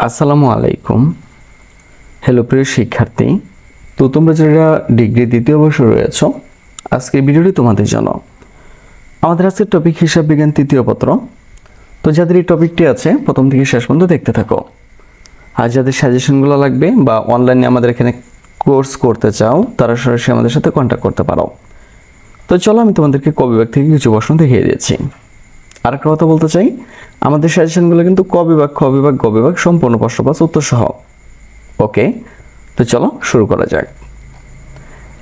আসসালামু আলাইকুম। হ্যালো প্রিয় শিক্ষার্থী, তো তোমরা যারা ডিগ্রি দ্বিতীয় বর্ষে রয়েছ, আজকের ভিডিওটি তোমাদের জন্য। আমাদের আজকের টপিক হিসাব বিজ্ঞান তৃতীয় পত্র। তো যাদের এই টপিকটি আছে প্রথম থেকে শেষ পর্যন্ত দেখতে থাকো। আর যাদের সাজেশনগুলো লাগবে বা অনলাইনে আমাদের এখানে কোর্স করতে চাও, তারা সরাসরি আমাদের সাথে কন্ট্যাক্ট করতে পারো। তো চলো আমি তোমাদেরকে ক বিভাগ থেকে কিছু প্রশ্ন দেখিয়ে দিয়েছি। আর একটা কথা বলতে চাই, আমাদের সাজেশনগুলো কিন্তু ক বিভাগ, খ বিভাগ, গ বিভাগ সম্পূর্ণ প্রশ্নপাঠ উত্তর সহ। ওকে, তো চলো শুরু করা যাক।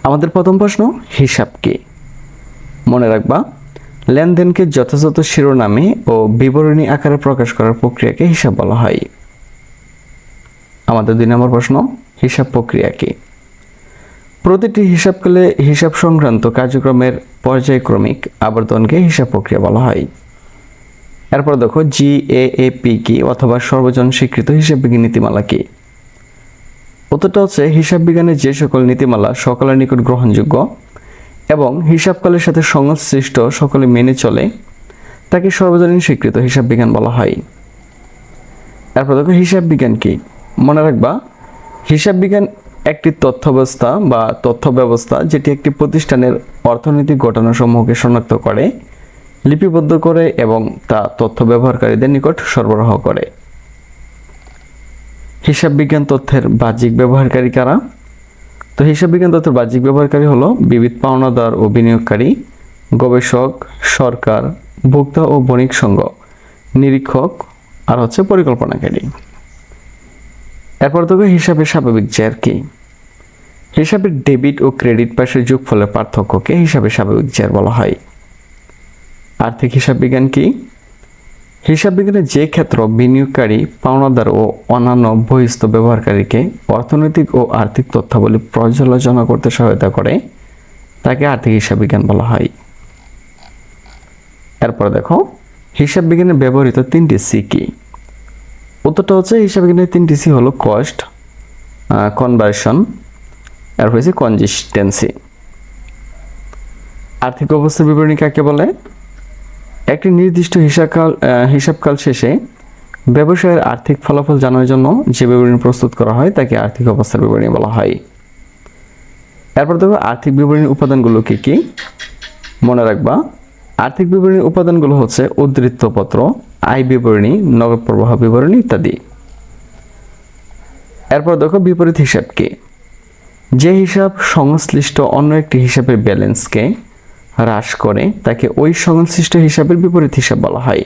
আমাদের প্রথম প্রশ্ন, হিসাব কি? মনে রাখবা, লেনদেনকে যথাযথ শিরোনামে ও বিবরণী আকারে প্রকাশ করার প্রক্রিয়াকে হিসাব বলা হয়। আমাদের 2 নম্বর প্রশ্ন, হিসাব প্রক্রিয়া কি? প্রতিটি হিসাবকালে হিসাব সংক্রান্ত কার্যক্রমের পর্যায়ক্রমিক আবর্তনকে হিসাব প্রক্রিয়া বলা হয়। এরপর দেখো, GAAP কি অথবা সর্বজন স্বীকৃত হিসাব বিজ্ঞান নীতিমালা কি? উত্তরটা হচ্ছে, হিসাব বিজ্ঞানের যে সকল নীতিমালা সকলের নিকট গ্রহণযোগ্য এবং হিসাবকালের সাথে সংশ্লিষ্ট সকলে মেনে চলে তাকে সর্বজনীন স্বীকৃত হিসাব বিজ্ঞান বলা হয়। এরপর দেখো, হিসাব বিজ্ঞান কি? মনে রাখবা, হিসাব বিজ্ঞান একটি তথ্য ব্যবস্থা বা তথ্য ব্যবস্থা যেটি একটি প্রতিষ্ঠানের অর্থনৈতিক ঘটনাসমূহকে শনাক্ত করে, লিপিবদ্ধ করে এবং তা তথ্য ব্যবহারকারীদের নিকট সরবরাহ করে। হিসাব বিজ্ঞান তথ্যের বাহ্যিক ব্যবহারকারী কারা? তো হিসাব বিজ্ঞান তথ্যের বাহ্যিক ব্যবহারকারী হলো বিবিধ পাওনাদার ও বিনিয়োগকারী, গবেষক, সরকার, ভোক্তা ও বণিক সংঘ, নিরীক্ষক আর হচ্ছে পরিকল্পনাকারী। এরপর দেখো, হিসাবের স্বাভাবিক জের কি? হিসাবের ডেবিট ও ক্রেডিট পাশের যোগফলের পার্থক্যকে হিসাবের স্বাভাবিক জের বলা হয়। আর্থিক হিসাব বিজ্ঞান কি? হিসাব বিজ্ঞানে যে ক্ষেত্র বিনিয়োগকারী, পাওনাদার ও অন্যান্য বহিস্থ ব্যবহারকারীকে অর্থনৈতিক ও আর্থিক তথ্যাবলী পর্যালোচনা করতে সহায়তা করে তাকে আর্থিক হিসাব বিজ্ঞান বলা হয়। এরপর দেখো, হিসাব বিজ্ঞানে ব্যবহৃত 3টি সি কি? উত্তরটা হচ্ছে, হিসাব বিজ্ঞানের 3টি সি হলো কস্ট, কনভার্সন, আর হচ্ছে কনসিস্টেন্সি। আর্থিক অবস্থার বিবরণী কাকে বলে? একটি নির্দিষ্ট হিসাবকাল শেষে ব্যবসায়ের আর্থিক ফলাফল জানার জন্য যে বিবরণী প্রস্তুত করা হয় তাকে আর্থিক অবস্থার বিবরণী বলা হয়। এরপর দেখো, আর্থিক বিবরণীর উপাদানগুলো কি কি? মনে রাখবা, আর্থিক বিবরণীর উপাদানগুলো হচ্ছে উদ্ধৃতপত্র, আয় বিবরণী, নগদ প্রবাহ বিবরণী ইত্যাদি। এরপর দেখো, বিপরীত হিসাব কি? যে হিসাব সংশ্লিষ্ট অন্য একটি হিসাবের ব্যালেন্সকে হ্রাস করে তাকে ওই সংশ্লিষ্ট হিসাবের বিপরীত হিসাব বলা হয়।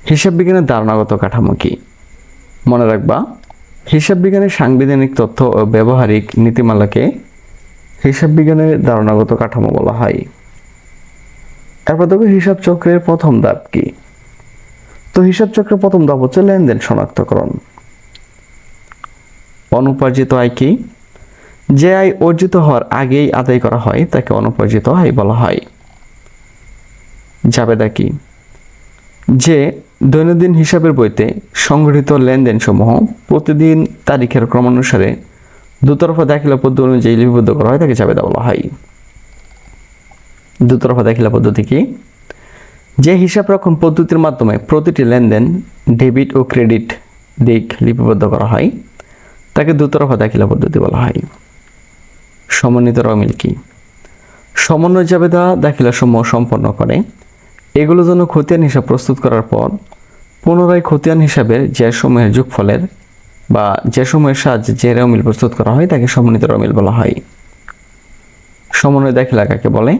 হিসাব বিজ্ঞানের ধারণাগত কাঠামো কি? মনে রাখবা, হিসাব বিজ্ঞানের সাংবিধানিক তথ্য ও ব্যবহারিক নীতিমালাকে হিসাব বিজ্ঞানের ধারণাগত কাঠামো বলা হয়। এরপর দেখো, হিসাব চক্রের প্রথম ধাপ কি? তো হিসাব চক্রের প্রথম ধাপ হচ্ছে লেনদেন শনাক্তকরণ। অনুপার্জিত আয় কি? যে আয় অর্জিত হওয়ার আগেই আদায় করা হয় তাকে অনুপার্জিত আয় বলা হয়। জাবেদা কি? যে দৈনন্দিন হিসাবের বইতে সংগঠিত লেনদেন সমূহ প্রতিদিন তারিখের ক্রমানুসারে দুতরফা দাখিলা পদ্ধতি অনুযায়ী লিপিবদ্ধ করা হয় তাকে জাবেদা বলা হয়। দুতরফা দাখিলা পদ্ধতি কি? যে হিসাব রক্ষণ পদ্ধতির মাধ্যমে প্রতিটি লেনদেন ডেবিট ও ক্রেডিট দিক লিপিবদ্ধ করা হয় তাকে দুতরফা দাখিলা পদ্ধতি বলা হয়। সমন্বিত রমিল কি? সমন্বয় জাবেদা দাখিলা সমূহ সম্পন্ন করে এগুলো যেন খতিয়ান হিসাব প্রস্তুত করার পর পুনরায় খতিয়ান হিসাবের যে সমূহের যোগফলের বা যে সমূহের সাহায্যে যে রমিল প্রস্তুত করা হয় তাকে সমন্বিত রমিল বলা হয়। সমন্বয় দাখিলা কাকে বলে?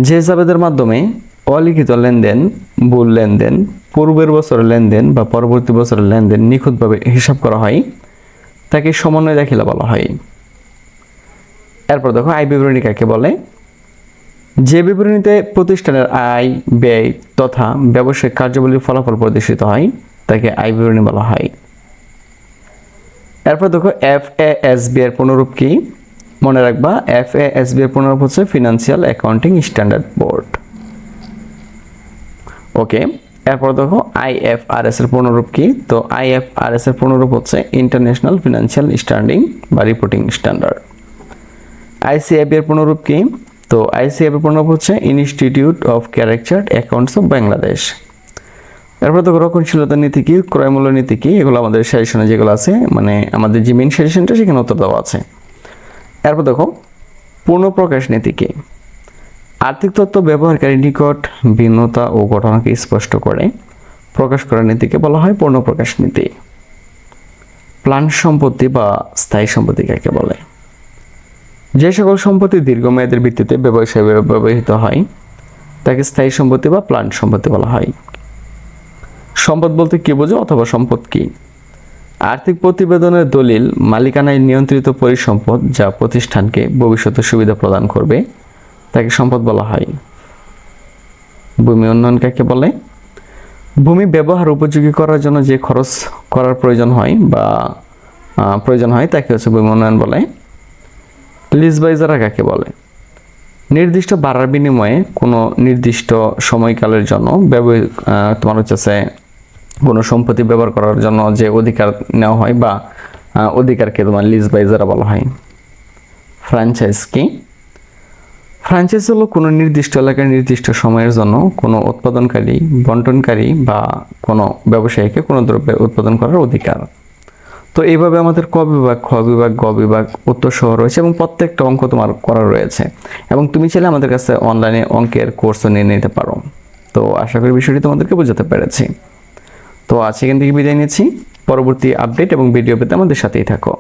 যে জাবেদার মাধ্যমে অলিখিত লেনদেন, ভুল লেনদেন, পূর্বের বছরের লেনদেন বা পরবর্তী বছরের লেনদেন নিখুঁতভাবে হিসাব করা হয় তাকে সমন্বয় দাখিলা বলা হয়। এরপর দেখো, আয় বিবরণী কাকে বলে? যে বিবরণীতে প্রতিষ্ঠানের আয়, ব্যয় তথা ব্যবসায়িক কার্যাবলীর ফলাফল প্রদর্শিত হয় তাকে আয় বিবরণী বলা হয়। এরপর দেখো, FASB এর পুনরূপ কি? মনে রাখবা, FASB এর পুনরূপ হচ্ছে ফিনান্সিয়াল অ্যাকাউন্টিং স্ট্যান্ডার্ড বোর্ড। ওকে, এরপর দেখো, IFRS এর পুনরূপ কি? তো IFRS এর পুনরূপ হচ্ছে ইন্টারন্যাশনাল ফিনান্সিয়াল স্ট্যান্ডিং বা রিপোর্টিং স্ট্যান্ডার্ড। ICAB এর পুনরূপ কি? তো ICAB এর পুনরূপ হচ্ছে institute of chartered accounts of Bangladesh. এরপর দেখো রক্ষণশীলতা নীতি কি, ক্রয়মূল্য নীতি কি, এগুলো আমাদের সাজেশনে যেগুলো আছে, মানে আমাদের যে মেন সাজেশনটা সেখানে উত্তর দেওয়া আছে। এরপর দেখো পূর্ণপ্রকাশ নীতি কি, আর্থিক তত্ত্ব ব্যবহারকারীর নিকট ভিন্নতা ও ঘটনাকে স্পষ্ট করে প্রকাশ করার নীতিকে বলা হয় পূর্ণপ্রকাশ নীতি। প্ল্যান সম্পত্তি বা স্থায়ী সম্পত্তি কাকে বলে, যে সকল সম্পত্তি দীর্ঘমেয়াদের ভিত্তিতে ব্যবসায় ব্যবহৃত হয় তাকে স্থায়ী সম্পত্তি বা প্ল্যান সম্পত্তি বলা হয়। সম্পদ বলতে কি বোঝো অথবা সম্পদ কি, আর্থিক প্রতিবেদনের দলিল মালিকানায় নিয়ন্ত্রিত পরিসম্পদ যা প্রতিষ্ঠানকে ভবিষ্যতে সুবিধা প্রদান করবে তাকে সম্পদ বলা হয়। ভূমি উন্নয়ন কাকে বলে, ভূমি ব্যবহার উপযোগী করার জন্য যে খরচ করার প্রয়োজন হয় তাকে হচ্ছে ভূমি উন্নয়ন বলে। লিজ বা ইজারা কাকে বলে, নির্দিষ্ট ভাড়ার বিনিময়ে কোনো নির্দিষ্ট সময়কালের জন্য তোমার হচ্ছে কোনো সম্পত্তি ব্যবহার করার জন্য যে অধিকার নেওয়া হয় বা অধিকারকে তোমার লিজ বা ইজারা বলা হয়। ফ্র্যাঞ্চাইজ কি, ফ্র্যাঞ্চাইজ হলো কোনো নির্দিষ্ট এলাকার নির্দিষ্ট সময়ের জন্য কোনো উৎপাদনকারী, বন্টনকারী বা কোনো ব্যবসায়ীকে কোনো দ্রব্যের উৎপাদন করার অধিকার। তো এইভাবে আমাদের ক বিভাগ, খ বিভাগ, গ বিভাগ, উত্তর সহ রয়েছে এবং প্রত্যেকটা অঙ্ক তোমার করা রয়েছে এবং তুমি চাইলে আমাদের কাছে অনলাইনে অঙ্কের কোর্সও নিয়ে নিতে পারো। তো আশা করি বিষয়টি তোমাদেরকে বোঝাতে পেরেছি। তো আজ এখান থেকে বিদায় নিচ্ছি, পরবর্তী আপডেট এবং ভিডিও পেতে আমাদের সাথেই থাকো।